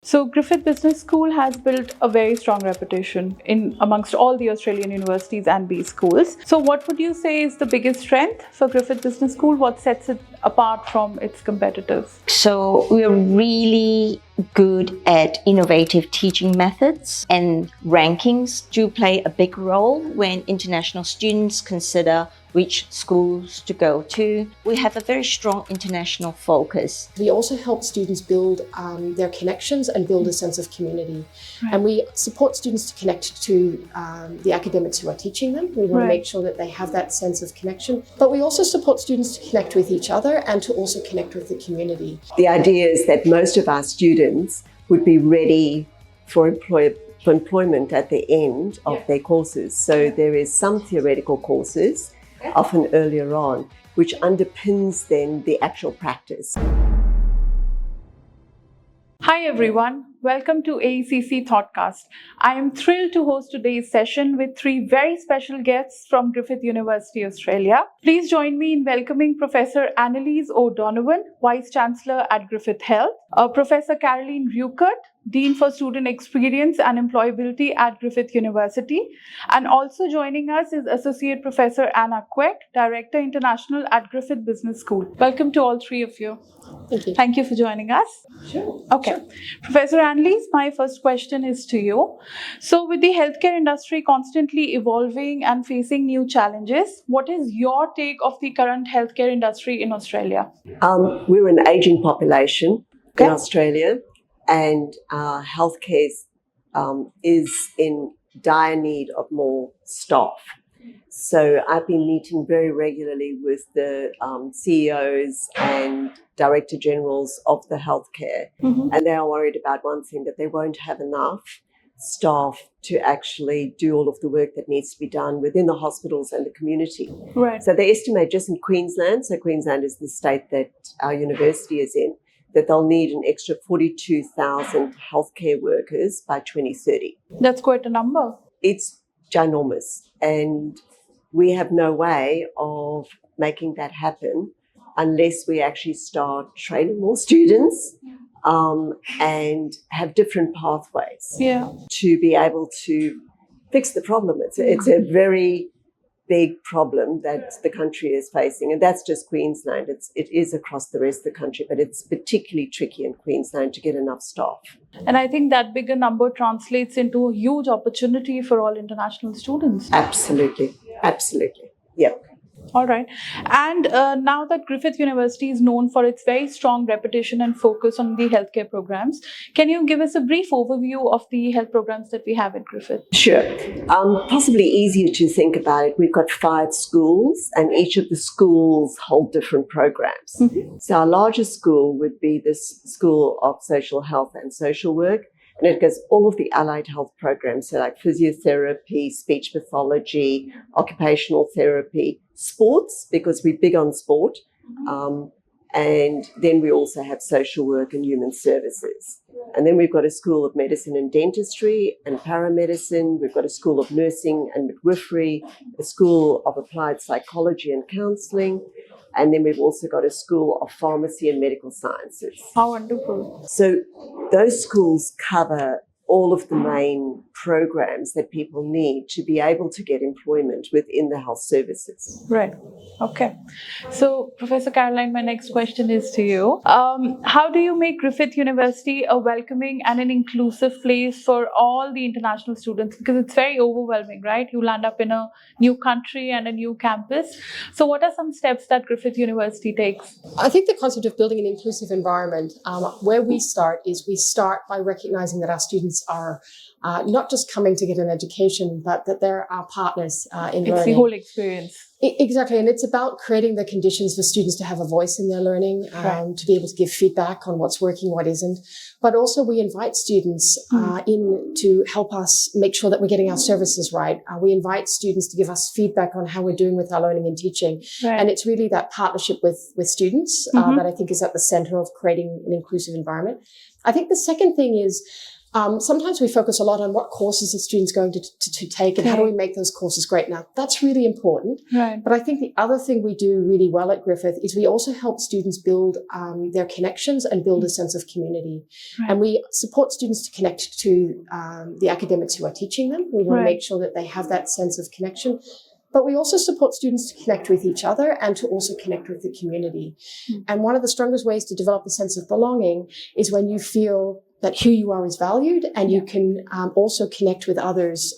So Griffith Business School has built a very strong reputation in amongst all the Australian universities and B schools. So what would you say is the biggest strength for Griffith Business School? What sets it apart from its competitors? So we're really good at innovative teaching methods, and rankings do play a big role when international students consider which schools to go to. We have a very strong international focus. We also help students build their connections and build a sense of community. Right. And we support students to connect to the academics who are teaching them. We want to make sure that they have that sense of connection. But we also support students to connect with each other and to also connect with the community. The idea is that most of our students would be ready for employment at the end of their courses. So there is some theoretical courses, often earlier on, which underpins then the actual practice. Hi everyone, welcome to AECC Thoughtcast. I am thrilled to host today's session with three very special guests from Griffith University, Australia. Please join me in welcoming Professor Annalise O'Donovan, Vice Chancellor at Griffith Health, Professor Caroline Rukert, Dean for Student Experience and Employability at Griffith University. And also joining us is Associate Professor Anna Quek, Director International at Griffith Business School. Welcome to all three of you. Thank you. Thank you for joining us. Sure. Okay. Sure. Professor Annalise, my first question is to you. So with the healthcare industry constantly evolving and facing new challenges, what is your take of the current healthcare industry in Australia? We're an aging population in Australia, and our healthcare is in dire need of more staff. So I've been meeting very regularly with the CEOs and Director Generals of the healthcare, and they are worried about one thing, that they won't have enough staff to actually do all of the work that needs to be done within the hospitals and the community. Right. So they estimate just in Queensland, so Queensland is the state that our university is in, that they'll need an extra 42,000 healthcare workers by 2030. That's quite a number. It's ginormous, and we have no way of making that happen unless we actually start training more students and have different pathways to be able to fix the problem. It's a very big problem that the country is facing, and that's just Queensland. It is across the rest of the country, but it's particularly tricky in Queensland to get enough staff. And I think that bigger number translates into a huge opportunity for all international students. Absolutely. Yep. All right. And now that Griffith University is known for its very strong reputation and focus on the healthcare programs, can you give us a brief overview of the health programs that we have at Griffith? Sure. Possibly easier to think about it, we've got 5 schools, and each of the schools hold different programs. So our largest school would be this School of Social Health and Social Work, and it goes all of the allied health programs, so like physiotherapy, speech pathology, occupational therapy, sports, because we're big on sport, and then we also have social work and human services. And then we've got a School of Medicine and Dentistry and Paramedicine. We've got a School of Nursing and Midwifery, a School of Applied Psychology and Counselling, and then we've also got a School of Pharmacy and Medical Sciences. How wonderful. So those schools cover all of the main programs that people need to be able to get employment within the health services. Right. Okay. So, Professor Caroline, my next question is to you. How do you make Griffith University a welcoming and an inclusive place for all the international students? Because it's very overwhelming, right? You land up in a new country and a new campus. So what are some steps that Griffith University takes? I think the concept of building an inclusive environment, where we start by recognizing that our students are not just coming to get an education, but that they're our partners in learning. It's the whole experience. Exactly, and it's about creating the conditions for students to have a voice in their learning, to be able to give feedback on what's working, what isn't. But also we invite students in to help us make sure that we're getting our services right. We invite students to give us feedback on how we're doing with our learning and teaching. Right. And it's really that partnership with students that I think is at the center of creating an inclusive environment. I think the second thing is Sometimes we focus a lot on what courses the student's going to take and how do we make those courses great. Now, that's really important. Right. But I think the other thing we do really well at Griffith is we also help students build their connections and build a sense of community. Right. And we support students to connect to the academics who are teaching them. We want to make sure that they have that sense of connection. But we also support students to connect with each other and to also connect with the community. And one of the strongest ways to develop a sense of belonging is when you feel that who you are is valued, and you can also connect with others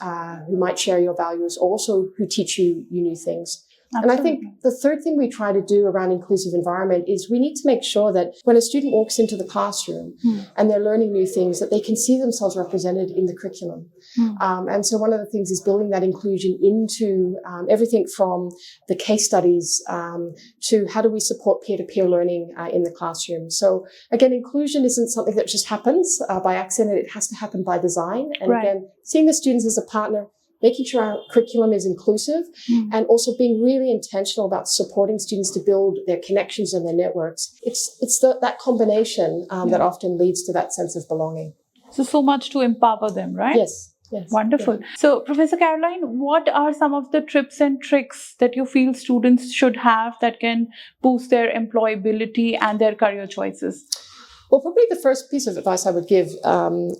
who might share your values, also who teach you new things. Absolutely. And I think the third thing we try to do around inclusive environment is we need to make sure that when a student walks into the classroom and they're learning new things, that they can see themselves represented in the curriculum. And so one of the things is building that inclusion into everything from the case studies to how do we support peer-to-peer learning in the classroom. So again, inclusion isn't something that just happens by accident. It has to happen by design. And again, seeing the students as a partner, making sure our curriculum is inclusive, and also being really intentional about supporting students to build their connections and their networks. It's that combination that often leads to that sense of belonging. So much to empower them, right? Yes. Wonderful. Yeah. So, Professor Caroline, what are some of the tips and tricks that you feel students should have that can boost their employability and their career choices? Well, probably the first piece of advice I would give,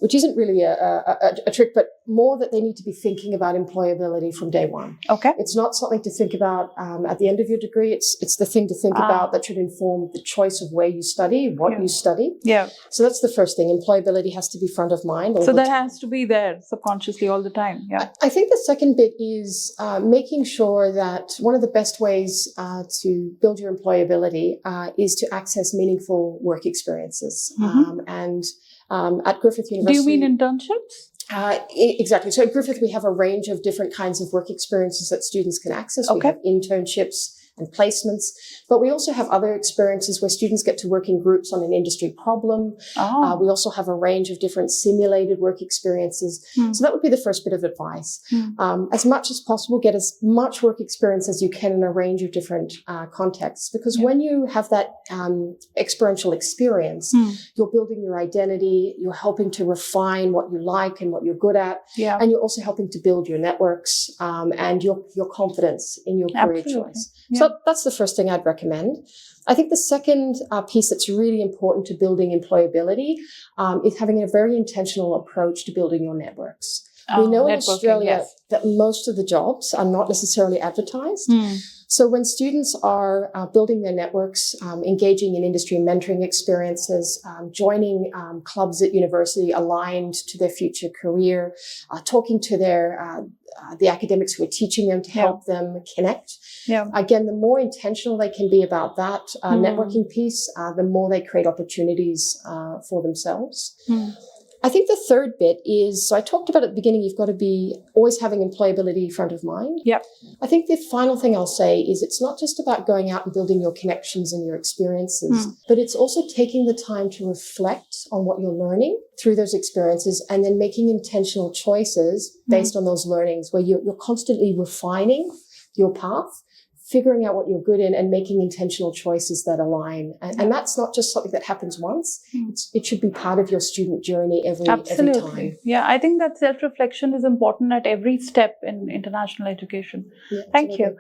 which isn't really a trick, but more that they need to be thinking about employability from day one. Okay. It's not something to think about at the end of your degree. It's the thing to think about that should inform the choice of where you study, what you study. Yeah. So that's the first thing. Employability has to be front of mind. So that has to be there subconsciously all the time. Yeah. I think the second bit is making sure that one of the best ways to build your employability is to access meaningful work experiences. And at Griffith University... Do you mean internships? Exactly. So at Griffith, we have a range of different kinds of work experiences that students can access. Okay. We have internships and placements, but we also have other experiences where students get to work in groups on an industry problem. We also have a range of different simulated work experiences. So that would be the first bit of advice. As much as possible, get as much work experience as you can in a range of different contexts, because when you have that experiential experience, you're building your identity, you're helping to refine what you like and what you're good at, and you're also helping to build your networks and your confidence in your career choice. So that's the first thing I'd recommend. I think the second piece that's really important to building employability is having a very intentional approach to building your networks. We know in Australia that most of the jobs are not necessarily advertised. So when students are building their networks, engaging in industry mentoring experiences, joining clubs at university aligned to their future career, talking to the academics who are teaching them to help them connect. Again, the more intentional they can be about that networking piece, the more they create opportunities for themselves. I think the third bit is, so I talked about at the beginning, you've got to be always having employability front of mind. I think the final thing I'll say is it's not just about going out and building your connections and your experiences, but it's also taking the time to reflect on what you're learning through those experiences and then making intentional choices based on those learnings where you're constantly refining your path, figuring out what you're good in and making intentional choices that align. And that's not just something that happens once. It should be part of your student journey every time. Yeah, I think that self-reflection is important at every step in international education. Thank you.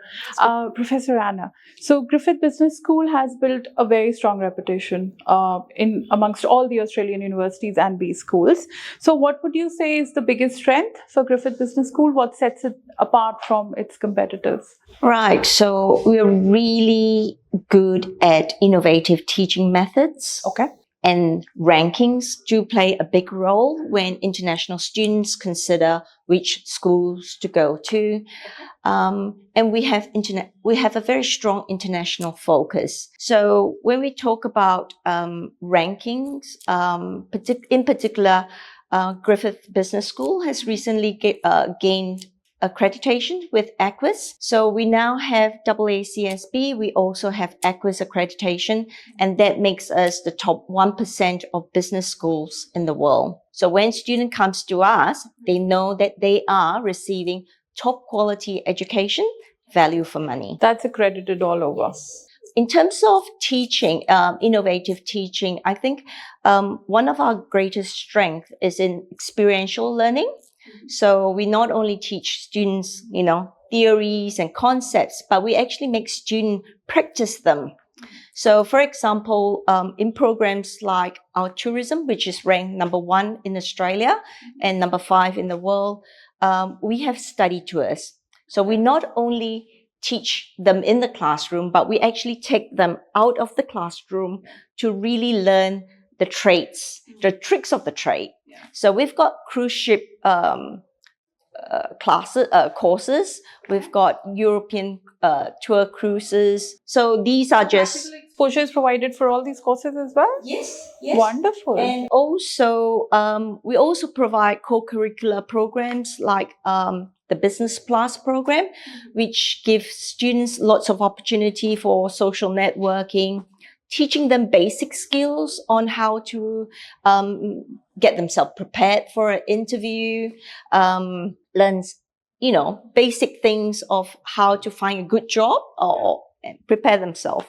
Professor Anna. So Griffith Business School has built a very strong reputation amongst all the Australian universities and B schools. So what would you say is the biggest strength for Griffith Business School? What sets it apart from its competitors? Right. So we're really good at innovative teaching methods. Okay. And rankings do play a big role when international students consider which schools to go to. And we have a very strong international focus. So when we talk about rankings, in particular, Griffith Business School has recently gained accreditation with ACWIS. So we now have AACSB. We also have ACWIS accreditation, and that makes us the top 1% of business schools in the world. So when a student comes to us, they know that they are receiving top quality education, value for money. That's accredited all over. In terms of teaching, innovative teaching, I think one of our greatest strengths is in experiential learning. So we not only teach students, theories and concepts, but we actually make students practice them. So, for example, in programs like our tourism, which is ranked number 1 in Australia and number 5 in the world, we have study tours. So we not only teach them in the classroom, but we actually take them out of the classroom to really learn the trades, the tricks of the trade. So we've got cruise ship courses. We've got European tour cruises. So these are just exposure is provided for all these courses as well? Yes. Wonderful. And also, we also provide co-curricular programs like the Business Plus program, which gives students lots of opportunity for social networking, teaching them basic skills on how to get themselves prepared for an interview, learns, basic things of how to find a good job or prepare themselves.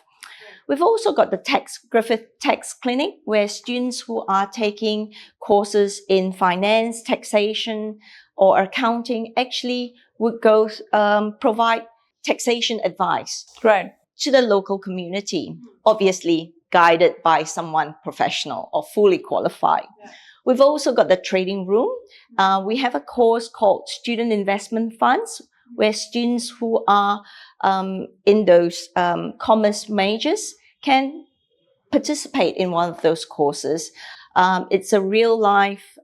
We've also got the Griffith Tax Clinic, where students who are taking courses in finance, taxation, or accounting actually would go provide taxation advice to the local community, obviously guided by someone professional or fully qualified. We've also got the trading room. We have a course called Student Investment Funds, where students who are in those commerce majors can participate in one of those courses. It's a real life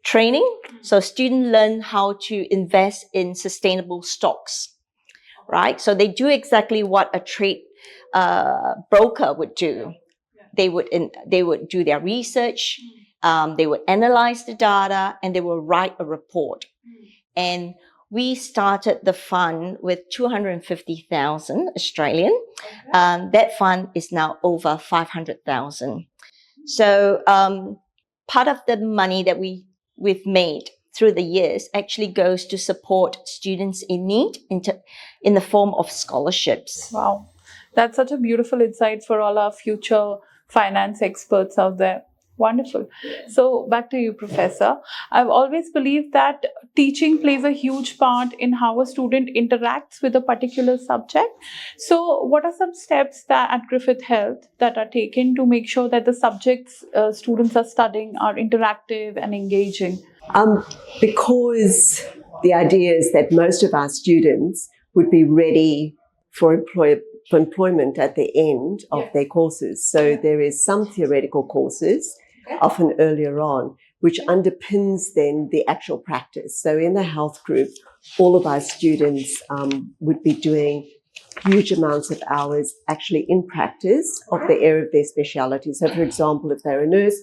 training. So students learn how to invest in sustainable stocks, right? So they do exactly what a trade broker would do. They would do their research, they would analyze the data, and they will write a report. And we started the fund with 250,000 Australian. That fund is now over 500,000. So part of the money that we've made through the years actually goes to support students in need in the form of scholarships. Wow. That's such a beautiful insight for all our future finance experts out there. Wonderful. So back to you, Professor. I've always believed that teaching plays a huge part in how a student interacts with a particular subject. So what are some steps that at Griffith Health that are taken to make sure that the subjects students are studying are interactive and engaging? Because the idea is that most of our students would be ready for employment at the end of their courses. So there is some theoretical courses, often earlier on, which underpins then the actual practice. So in the health group, all of our students would be doing huge amounts of hours actually in practice of the area of their speciality. So for example, if they're a nurse,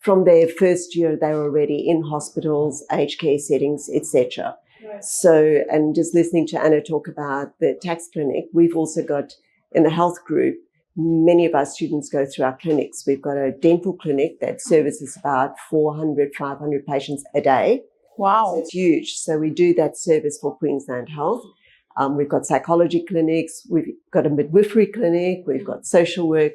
from their first year, they're already in hospitals, aged care settings, etc. So, and just listening to Anna talk about the tax clinic, we've also got in the health group, many of our students go through our clinics. We've got a dental clinic that services about 400, 500 patients a day. Wow. So it's huge. So we do that service for Queensland Health. We've got psychology clinics. We've got a midwifery clinic. We've got social work,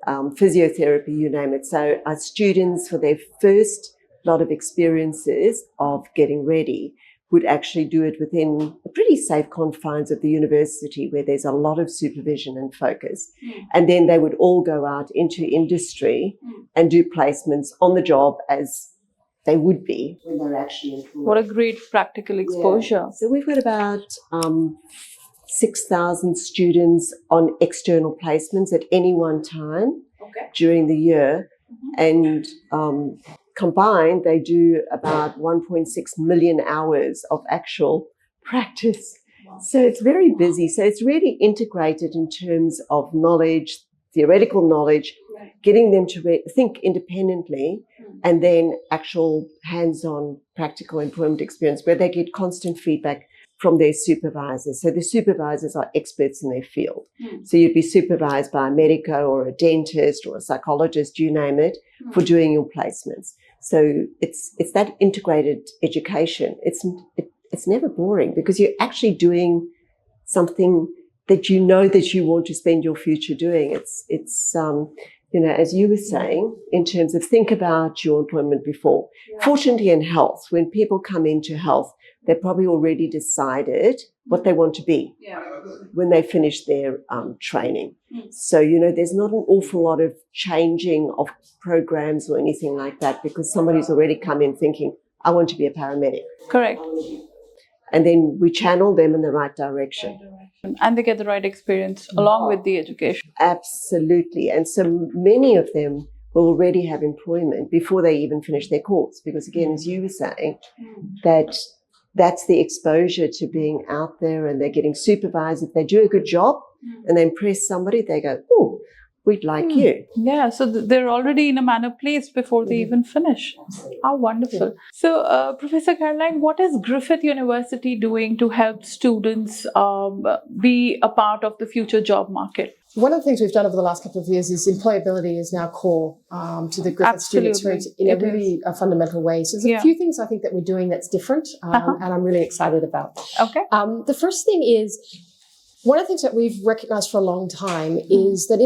physiotherapy, you name it. So our students, for their first lot of experiences of getting ready, would actually do it within the pretty safe confines of the university where there's a lot of supervision and focus. And then they would all go out into industry and do placements on the job as they would be when they're actually employed. What a great practical exposure. So we've got about 6,000 students on external placements at any one time during the year. And combined, they do about 1.6 million hours of actual practice. So it's very busy. So it's really integrated in terms of knowledge, theoretical knowledge, getting them to think independently, and then actual hands-on practical employment experience where they get constant feedback from their supervisors. So the supervisors are experts in their field. So you'd be supervised by a medico or a dentist or a psychologist, you name it, for doing your placements. So it's that integrated education. It's never boring because you're actually doing something that you know that you want to spend your future doing. It's as you were saying, in terms of think about your employment before. Yeah. Fortunately, in health, when people come into health, they probably already decided what they want to be when they finish their training. So, there's not an awful lot of changing of programs or anything like that, because somebody's already come in thinking, I want to be a paramedic. Correct. And then we channel them in the right direction. And they get the right experience along with the education. Absolutely. And so many of them will already have employment before they even finish their course. Because again, as you were saying, that's the exposure to being out there, and they're getting supervised. If they do a good job and they impress somebody, they go, oh, we'd like you. Yeah, so they're already in a manner placed before they even finish. How wonderful. Yeah. So, Professor Caroline, what is Griffith University doing to help students be a part of the future job market? One of the things we've done over the last couple of years is employability is now core to the Griffith student experience in a really fundamental way. So there's a few things I think that we're doing that's different, and I'm really excited about. Okay. The first thing is, one of the things that we've recognized for a long time is that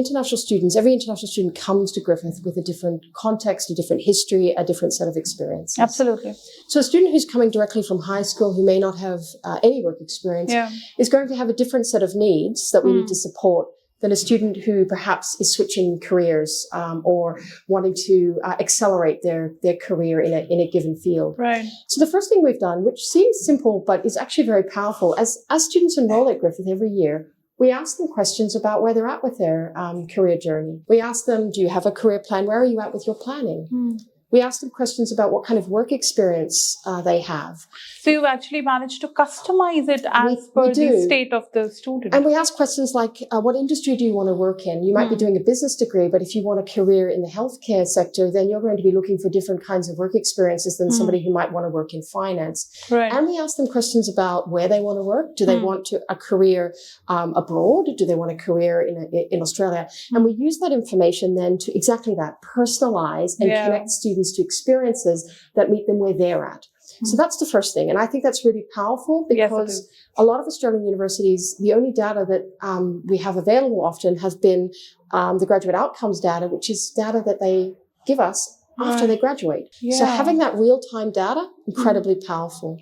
every international student comes to Griffith with a different context, a different history, a different set of experiences. Absolutely. So a student who's coming directly from high school, who may not have any work experience, is going to have a different set of needs that we need to support than a student who perhaps is switching careers or wanting to accelerate their career in a given field. Right. So the first thing we've done, which seems simple but is actually very powerful, as students enroll at Griffith every year, we ask them questions about where they're at with their career journey. We ask them, do you have a career plan? Where are you at with your planning? We ask them questions about what kind of work experience they have. So you've actually managed to customize it as per the state of the student. And we ask questions like, what industry do you want to work in? You might be doing a business degree, but if you want a career in the healthcare sector, then you're going to be looking for different kinds of work experiences than somebody who might want to work in finance. Right. And we ask them questions about where they want to work. Do they want a career abroad? Do they want a career in Australia? And we use that information then to exactly that, personalize and connect students to experiences that meet them where they're at. So that's the first thing. And I think that's really powerful because a lot of Australian universities, the only data that we have available often has been the graduate outcomes data, which is data that they give us after they graduate. So having that real-time data, incredibly powerful.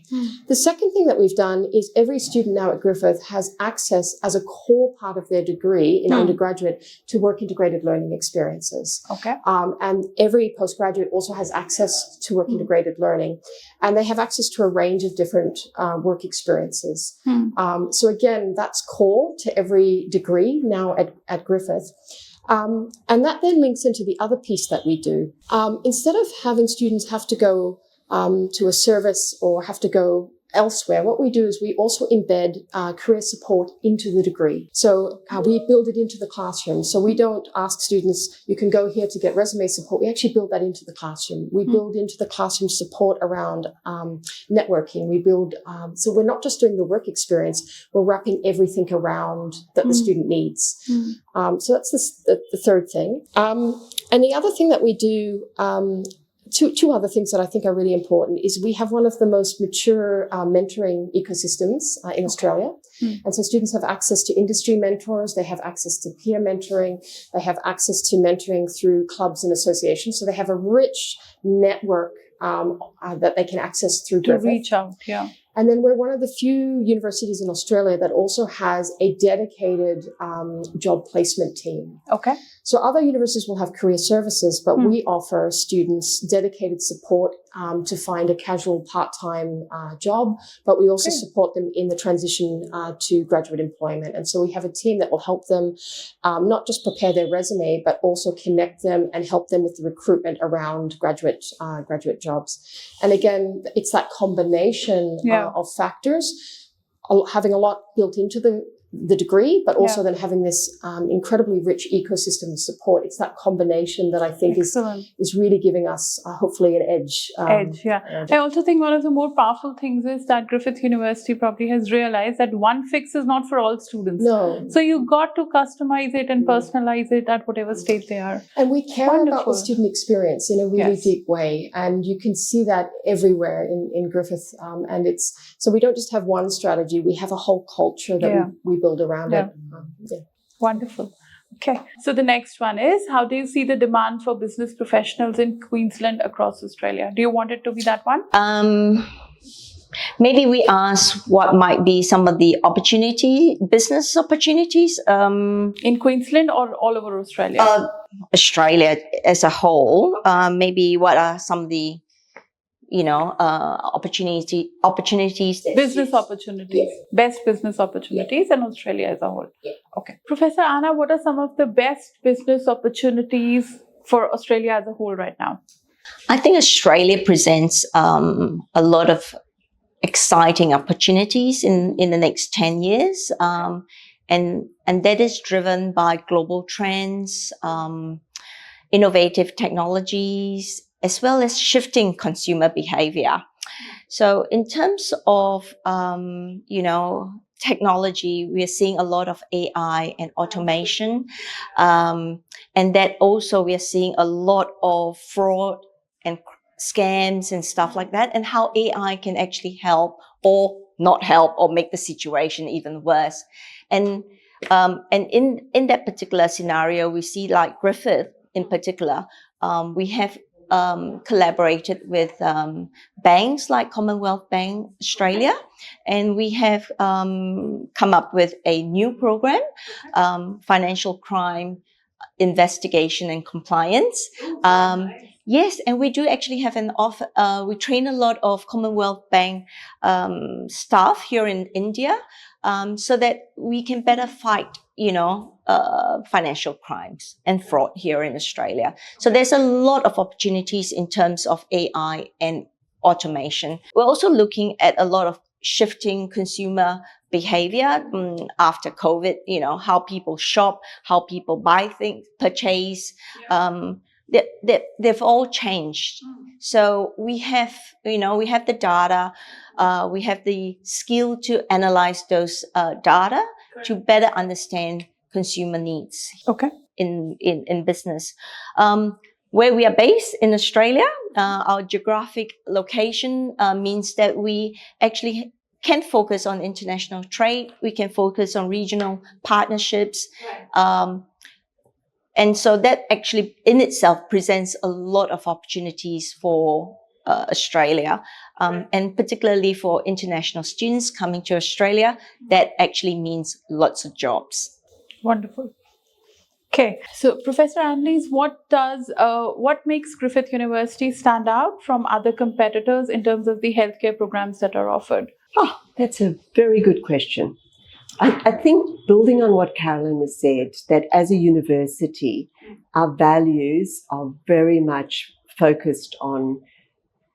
The second thing that we've done is every student now at Griffith has access as a core part of their degree in undergraduate to work integrated learning experiences. Okay. And every postgraduate also has access to work integrated learning. And they have access to a range of different work experiences. So again, that's core to every degree now at Griffith. And that then links into the other piece that we do. Instead of having students have to go to a service or have to go elsewhere, what we do is we also embed career support into the degree. So we build it into the classroom. So we don't ask students, you can go here to get resume support. We actually build that into the classroom. We build into the classroom support around networking. We build, so we're not just doing the work experience, we're wrapping everything around that the student needs. So that's the third thing. And the other thing that we do, Two other things that I think are really important is we have one of the most mature mentoring ecosystems in Australia. And so students have access to industry mentors, they have access to peer mentoring, they have access to mentoring through clubs and associations. So they have a rich network that they can access through Griffith. To reach out, And then we're one of the few universities in Australia that also has a dedicated job placement team. Okay. So other universities will have career services, but we offer students dedicated support to find a casual part-time job, but we also support them in the transition to graduate employment. And so we have a team that will help them not just prepare their resume, but also connect them and help them with the recruitment around graduate jobs. And again, it's that combination of factors, having a lot built into the degree, but also then having this incredibly rich ecosystem of support. It's that combination that I think is really giving us hopefully an edge. I also think one of the more powerful things is that Griffith University probably has realized that one fix is not for all students. No. So you got to customize it and personalize it at whatever state they are. And we care about the student experience in a really deep way. And you can see that everywhere in Griffith. And so we don't just have one strategy, we have a whole culture that we build around Yeah. it. Wonderful. Okay. So the next one is, how do you see the demand for business professionals in Queensland across Australia? Do you want it to be that one? Maybe we ask what might be some of the business opportunities. In Queensland or all over Australia? Australia as a whole. Maybe what are some of the opportunities that Business opportunities, best business opportunities in Australia as a whole. Okay. Professor Anna, what are some of the best business opportunities for Australia as a whole right now? I think Australia presents a lot of exciting opportunities in the next 10 years. And that is driven by global trends, innovative technologies, as well as shifting consumer behavior. So in terms of, technology, we are seeing a lot of AI and automation. And that also we are seeing a lot of fraud and scams and stuff like that, and how AI can actually help or not help or make the situation even worse. And in that particular scenario, we see like Griffith in particular, we have collaborated with banks like Commonwealth Bank Australia, and we have come up with a new program, financial crime investigation and compliance. Yes, and we do actually have we train a lot of Commonwealth Bank staff here in India, so that we can better fight, financial crimes and fraud here in Australia. So there's a lot of opportunities in terms of AI and automation. We're also looking at a lot of shifting consumer behavior after COVID, how people shop, how people buy things, purchase. They've all changed. So we have the data, we have the skill to analyze those data to better understand consumer needs. Okay. In business. Where we are based in Australia, our geographic location means that we actually can focus on international trade. We can focus on regional partnerships. And so that actually in itself presents a lot of opportunities for Australia, and particularly for international students coming to Australia, that actually means lots of jobs. Wonderful. Okay, so Professor Annelies, what makes Griffith University stand out from other competitors in terms of the healthcare programs that are offered? Oh, that's a very good question. I think building on what Carolyn has said, that as a university, our values are very much focused on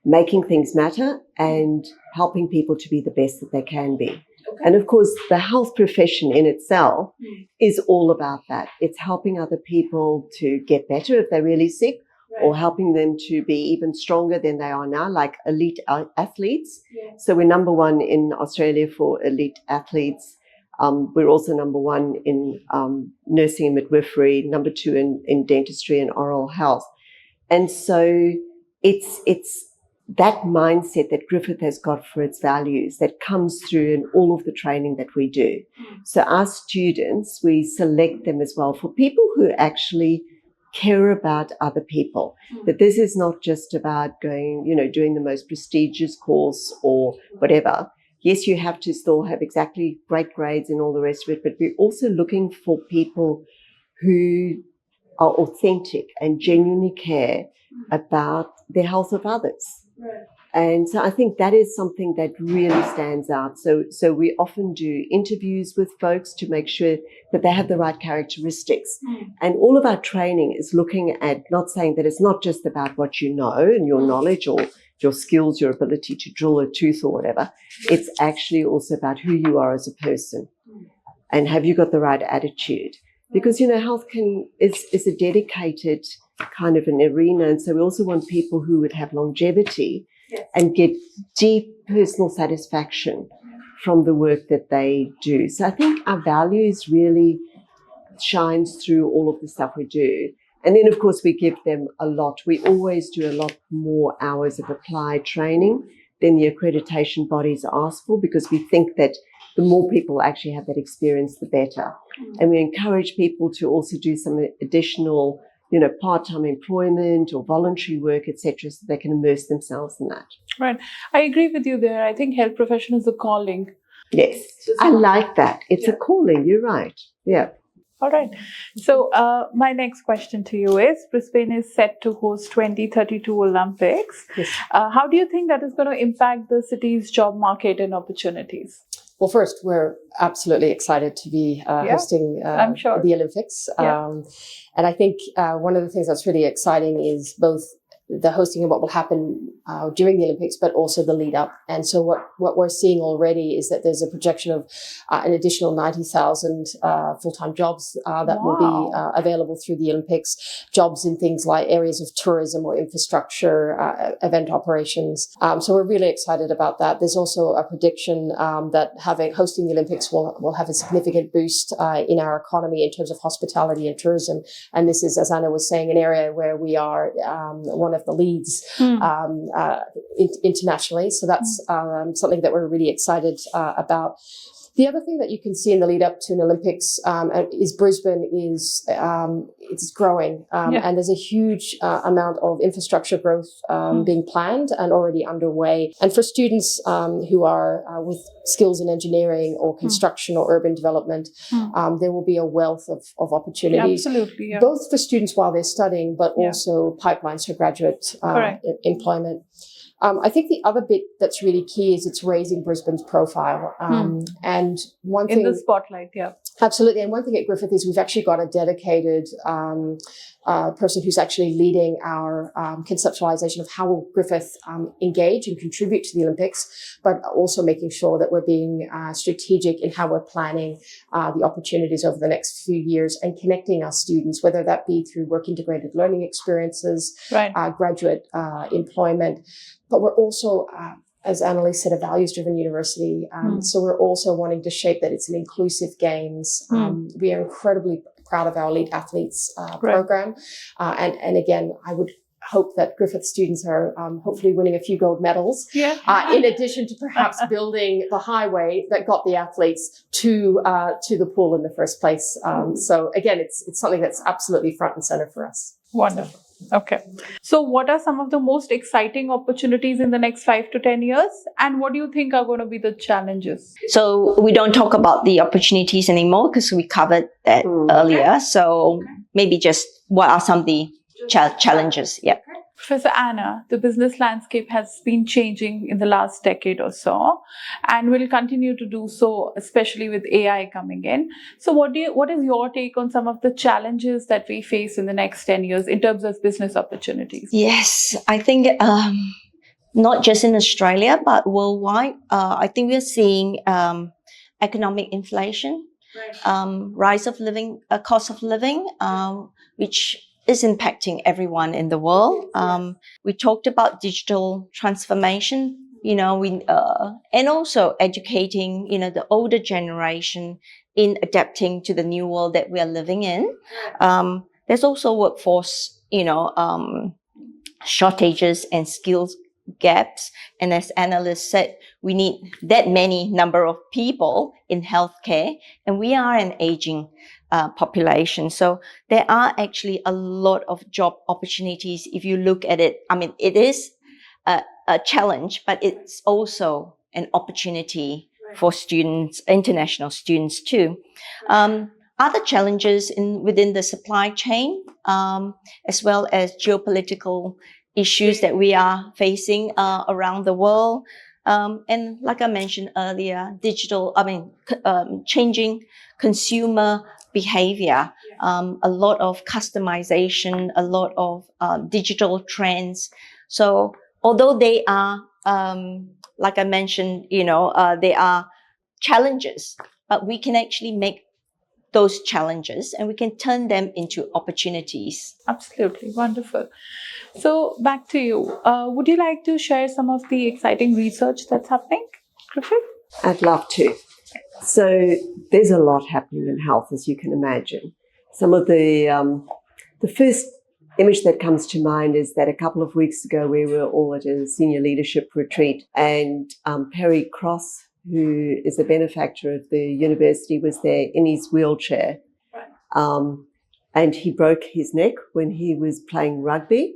making things matter and helping people to be the best that they can be. Okay. And of course, the health profession in itself is all about that. It's helping other people to get better if they're really sick, or helping them to be even stronger than they are now, like elite athletes. Yeah. So we're number one in Australia for elite athletes. We're also number one in nursing and midwifery, number two in dentistry and oral health. And so it's that mindset that Griffith has got for its values that comes through in all of the training that we do. So our students, we select them as well for people who actually care about other people, that this is not just about going, doing the most prestigious course or whatever. Yes, you have to still have exactly great grades and all the rest of it, but we're also looking for people who are authentic and genuinely care about the health of others. Right. And so I think that is something that really stands out. So we often do interviews with folks to make sure that they have the right characteristics. And all of our training is looking at, not saying that it's not just about what you know and your knowledge or your skills, your ability to drill a tooth or whatever. It's actually also about who you are as a person. And have you got the right attitude? Because, health is a dedicated kind of an arena. And so we also want people who would have longevity and get deep personal satisfaction from the work that they do. So I think our values really shines through all of the stuff we do. And then, of course, we give them a lot. We always do a lot more hours of applied training then the accreditation bodies ask for, because we think that the more people actually have that experience, the better. And we encourage people to also do some additional, part-time employment or voluntary work, etc., so they can immerse themselves in that. Right. I agree with you there. I think health profession is a calling. Yes, I like that. It's a calling. You're right. Yeah. All right. So my next question to you is, Brisbane is set to host 2032 Olympics. Yes. How do you think that is going to impact the city's job market and opportunities? Well, first, we're absolutely excited to be hosting I'm sure. the Olympics. Yeah. And I think one of the things that's really exciting is both the hosting of what will happen during the Olympics, but also the lead up. And so what we're seeing already is that there's a projection of an additional 90,000 full-time jobs that will be available through the Olympics, jobs in things like areas of tourism or infrastructure, event operations. So we're really excited about that. There's also a prediction that hosting the Olympics will have a significant boost in our economy in terms of hospitality and tourism. And this is, as Anna was saying, an area where we are one of the leads internationally. So that's something that we're really excited about. The other thing that you can see in the lead up to an Olympics is Brisbane it's growing, and there's a huge amount of infrastructure growth being planned and already underway. And for students who are with skills in engineering or construction or urban development, there will be a wealth of opportunities. Absolutely, yeah. Both for students while they're studying, but also pipelines for graduate employment. I think the other bit that's really key is it's raising Brisbane's profile. And one thing in the spotlight, yeah. Absolutely. And one thing at Griffith is we've actually got a dedicated person who's actually leading our conceptualization of how will Griffith engage and contribute to the Olympics, but also making sure that we're being strategic in how we're planning the opportunities over the next few years and connecting our students, whether that be through work integrated learning experiences, graduate employment. But we're also, as Annalise said, a values-driven university. So we're also wanting to shape that it's an inclusive games. We are incredibly proud of our elite athletes program. And again, I would hope that Griffith students are hopefully winning a few gold medals, in addition to perhaps building the highway that got the athletes to the pool in the first place. So again, it's something that's absolutely front and center for us. Wonderful. Okay. So what are some of the most exciting opportunities in the next 5 to 10 years? And what do you think are going to be the challenges? So we don't talk about the opportunities anymore because we covered that earlier. So maybe just what are some of the challenges? Yeah. Professor Anna, the business landscape has been changing in the last decade or so and will continue to do so, especially with AI coming in. So what is your take on some of the challenges that we face in the next 10 years in terms of business opportunities? Yes, I think not just in Australia, but worldwide, I think we're seeing economic inflation, rise of living, cost of living, which is impacting everyone in the world. We talked about digital transformation, and also educating, the older generation in adapting to the new world that we are living in. There's also workforce, shortages and skills gaps. And as analysts said, we need that many number of people in healthcare, and we are an aging population. So there are actually a lot of job opportunities if you look at it. I mean, it is a challenge, but it's also an opportunity for students, international students too. Other challenges within the supply chain, as well as geopolitical issues that we are facing around the world. And like I mentioned earlier, changing consumer behavior, a lot of customization, a lot of digital trends. So although they are, like I mentioned, they are challenges, but we can actually make those challenges and we can turn them into opportunities. Absolutely. Wonderful. So back to you. Would you like to share some of the exciting research that's happening, Griffith? I'd love to. So there's a lot happening in health, as you can imagine. Some of the first image that comes to mind is that a couple of weeks ago we were all at a senior leadership retreat, and Perry Cross, who is a benefactor of the university, was there in his wheelchair. And he broke his neck when he was playing rugby.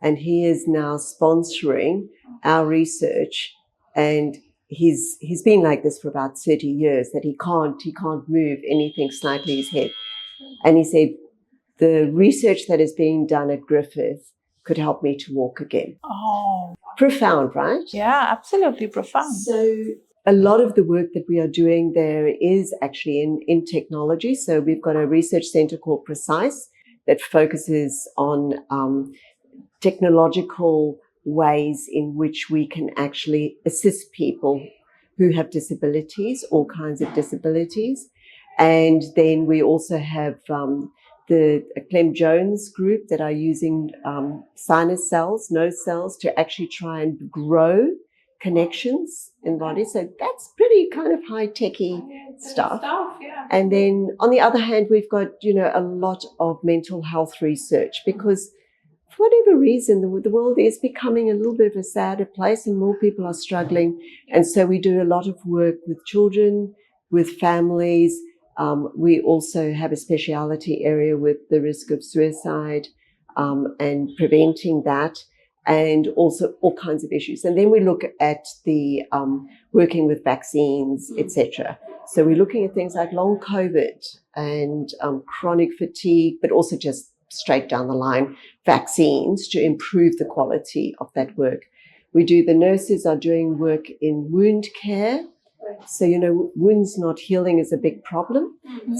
And he is now sponsoring our research. And he's been like this for about 30 years, that he can't move anything slightly his head. And he said, the research that is being done at Griffith could help me to walk again. Oh, profound, right? yeah, absolutely profound. So a lot of the work that we are doing there is actually in technology. So we've got a research center called Precise that focuses on technological ways in which we can actually assist people who have disabilities, all kinds of disabilities. And then we also have the Clem Jones group that are using sinus cells, nose cells, to actually try and grow connections in bodies. So that's pretty kind of high-techy stuff. Yeah. And then on the other hand, we've got, a lot of mental health research, because for whatever reason, the world is becoming a little bit of a sadder place and more people are struggling. And so we do a lot of work with children, with families. We also have a speciality area with the risk of suicide and preventing that, and also all kinds of issues. And then we look at the working with vaccines, etc. So we're looking at things like long COVID and chronic fatigue, but also just straight down the line vaccines to improve the quality of that work. The nurses are doing work in wound care. So, wounds not healing is a big problem. Mm-hmm.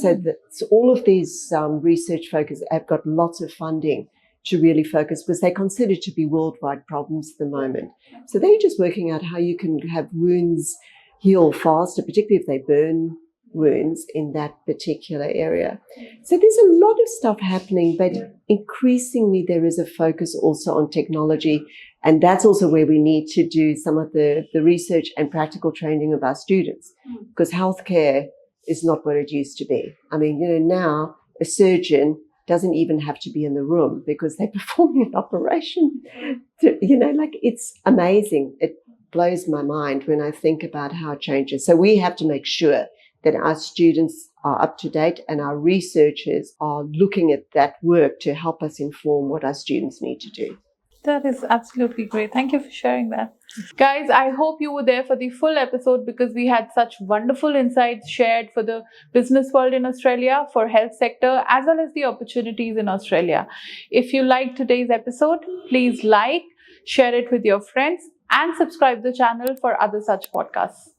So all of these research focus have got lots of funding to really focus, because they're considered to be worldwide problems at the moment. So they're just working out how you can have wounds heal faster, particularly if they burn wounds in that particular area. So there's a lot of stuff happening, but increasingly there is a focus also on technology. And that's also where we need to do some of the research and practical training of our students, because healthcare is not what it used to be. I mean, now a surgeon doesn't even have to be in the room because they're performing an operation. It's amazing. It blows my mind when I think about how it changes. So we have to make sure that our students are up to date and our researchers are looking at that work to help us inform what our students need to do. That is absolutely great. Thank you for sharing that. Guys, I hope you were there for the full episode, because we had such wonderful insights shared for the business world in Australia, for health sector, as well as the opportunities in Australia. If you liked today's episode, please like, share it with your friends, and subscribe the channel for other such podcasts.